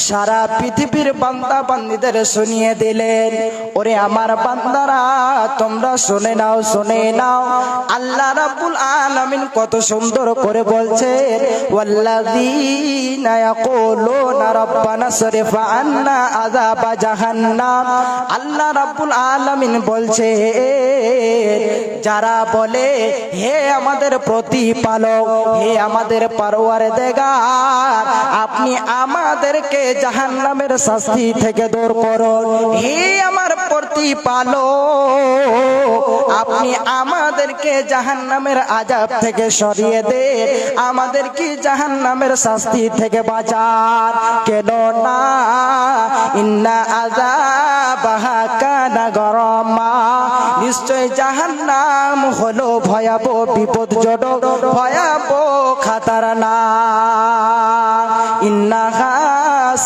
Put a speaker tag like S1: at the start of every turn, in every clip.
S1: সারা পৃথিবীর বান্দা বান্দীদের শুনিয়ে দিলেন, ওরে আমার বান্দারা তোমরা শুনে নাও আল্লাহ রাব্বুল আলামিন কত সুন্দর করে বলছেন, ওয়াল্লাযীনা ইয়াকুলুনা রাব্বানা সরিফ আন্না আযাবা জাহান্নাম। আল্লাহ রাব্বুল আলামিন বলছে, যারা বলে হে আমাদের প্রতিপালক, হে আমাদের পরওয়ারদিগার, আপনি আমাদেরকে জাহান্নামের শাস্তি থেকে দূর করুন। হে আমার প্রতিপালক, আপনি আমাদেরকে জাহান্নামের আযাব থেকে সরিয়ে দেন, আমাদের কি জাহান্নামের শাস্তি থেকে বাঁচান। কেন না ইন্না আযাবাহা কানা গরামা, নিশ্চয় জাহান্নাম হলো ভয়াবহ বিপদজনক, ভয়াবহ খাতারনাক। ইন্নাহা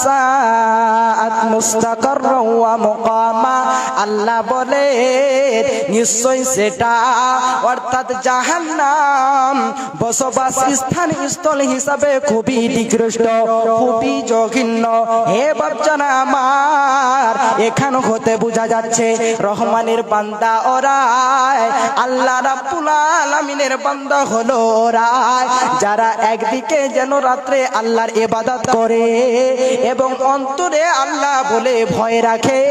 S1: সাআত মুস্তাকাররা ওয়া মুকামা। আল্লাহ বলে নিশ্চয় সেটা অর্থাৎ জাহান্নাম বসবাস স্থান স্থল হিসাবে খুবই নিকৃষ্ট, খুবই জঘন্য। হে বাচ্চারা আমার, এখান হতে বোঝা যাচ্ছে রহমানের বান্দা ওরা, আল্লাহ রাব্বুল আলামিনের বান্দা হলো ওরা যারা একদিকে যেন রাত্রে আল্লাহর ইবাদত করে এবং অন্তরে আল্লাহ বলে ভয় রাখে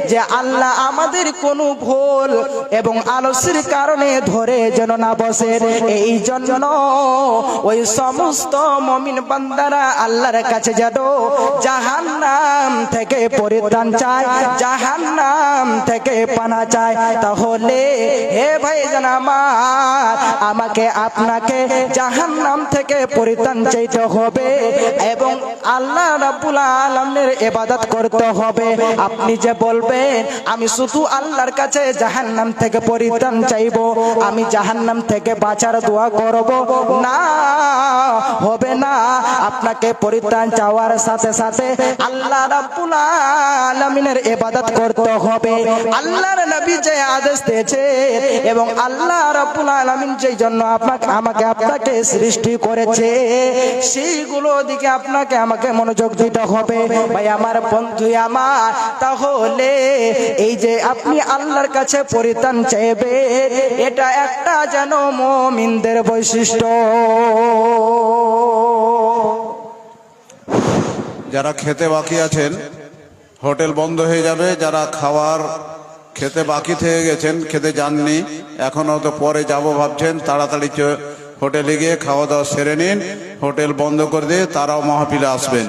S1: যে আল্লাহ আমাদের কোনো ভুল এবং আলস্যের কারণে ধরে যেন না বসে। এই জন্য ওই সমস্ত মুমিন বান্দারা আল্লাহর কাছে যেন জাহান্নাম থেকে পরিত্রাণ চায়, জাহান্নাম থেকে পানা চায়। তাহলে হে ভাইজান আমার, আমাকে আপনাকে জাহান্নাম থেকে পরিত্রাণ চাইতে হবে এবং আল্লাহ রাব্বুল আলামিনের ইবাদত করতে হবে। আপনি যে বলবেন আমি শুধু আল্লাহর কাছে জাহান্নাম থেকে পরিত্রাণ চাইবো, আমি জাহান্নাম থেকে বাঁচার দোয়া করব, না, হবে না। আপনাকে পরিত্রাণ চাওয়ার সাথে সাথে আল্লাহ রাব্বুল আলামিনের ইবাদত করতে হবে। আল্লাহর নবী যে আদেশ দিয়েছে এবং আল্লাহ রাব্বুল আলামিন যেই জন্য আপনাকে সৃষ্টি করেছে, সেইগুলো দিকে আপনাকে আমাকে মনোযোগ দিতে হবে। ভাই আমার, বন্ধু আমার, তাহলে এই যে আপনি আল্লাহর কাছে পরিত্রাণ চাইবে, এটা একটা যেন মুমিনদের বৈশিষ্ট্য।
S2: যারা খেতে বাকি আছেন, হোটেল বন্ধ হয়ে যাবে। যারা খাওয়ার খেতে বাকি থেকে গেছেন, খেতে যাননি, এখন হয়তো পরে যাব ভাবছেন, তাড়াতাড়ি হোটেলে গিয়ে খাওয়া দাওয়া সেরে নিন। হোটেল বন্ধ করে দিয়ে তারাও মাহফিলে আসবেন।